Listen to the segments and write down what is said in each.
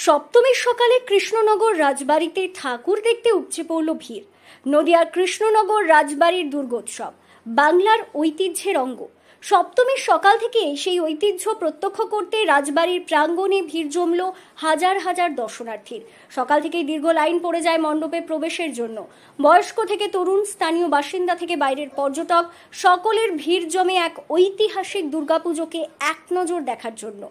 সপ্তমীর সকালে কৃষ্ণনগর রাজবাড়িতে ঠাকুর দেখতে উপচে পড়ল ভিড়। নদিয়ার কৃষ্ণনগর রাজবাড়ির দুর্গোৎসব বাংলার ঐতিহ্যের অঙ্গ। সপ্তমীর সকাল থেকে সেই ঐতিহ্য প্রত্যক্ষ করতে রাজবাড়ির প্রাঙ্গণে ভিড় জমল হাজার হাজার দর্শনার্থীর। সকাল থেকেই দীর্ঘ লাইন পড়ে যায় মণ্ডপে প্রবেশের জন্য। বয়স্ক থেকে তরুণ, স্থানীয় বাসিন্দা থেকে বাইরের পর্যটক, সকলের ভিড় জমে এক ঐতিহাসিক দুর্গাপুজোকে এক নজর দেখার জন্য।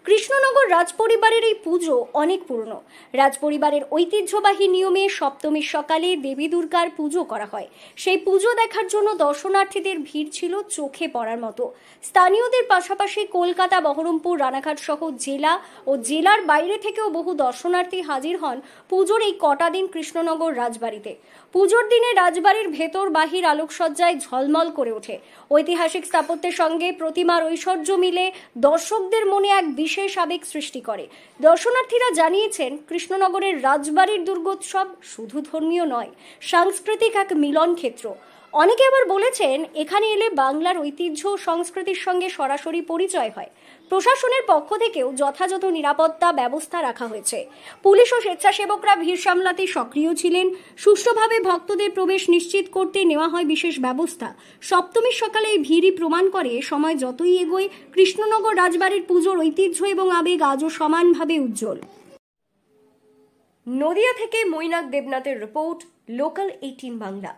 কৃষ্ণনগর রাজপরিবারের এই পুজো অনেক পুরনো। রাজপরিবারের ঐতিহ্যবাহী নিয়মে সপ্তমীর সকালে দেবী দুর্গার পুজো করা হয়। সেই পুজো দেখার জন্য দর্শনার্থীদের ভিড় ছিল চোখে পড়ার মতো। স্থানীয়দের পাশাপাশি কলকাতা, বহরমপুর, রানাঘাট সহ জেলা ও জেলার বাইরে থেকেও বহু দর্শনার্থী হাজির হন পুজোর এই কটা দিন কৃষ্ণনগর রাজবাড়িতে। পুজোর দিনে রাজবাড়ির ভেতর বাহির আলোকসজ্জায় ঝলমল করে ওঠে। ঐতিহাসিক স্থাপত্যের সঙ্গে প্রতিমার ঐশ্বর্য মিলে দর্শকদের মনে এক বিশেষ আবেগ সৃষ্টি করে। দর্শনার্থীরা জানিয়েছেন, কৃষ্ণনগরের রাজবাড়ির দুর্গোৎসব শুধু ধর্মীয় নয়, সাংস্কৃতিক এক মিলন ক্ষেত্র। অনেকে আবার বলেছেন, এখানে এলে বাংলার ঐতিহ্য ও সংস্কৃতির সঙ্গে সরাসরি পরিচয় হয়। প্রশাসনের পক্ষ থেকেও যথাযথ নিরাপত্তা ব্যবস্থা রাখা হয়েছে। পুলিশ ও স্বেচ্ছাসেবকরা ভিড় সামলাতে সক্রিয় ছিলেন। সুষ্ঠুভাবে ভক্তদের প্রবেশ নিশ্চিত করতে নেওয়া হয় বিশেষ ব্যবস্থা। সপ্তমীর সকালে এই ভিড়ই প্রমাণ করে, সময় যতই এগোয় কৃষ্ণনগর রাজবাড়ির পুজোর ঐতিহ্য এবং আবেগ আজও সমানভাবে উজ্জ্বল। নদিয়া থেকে মৈনাক দেবনাথের রিপোর্ট, লোকাল 18 বাংলা।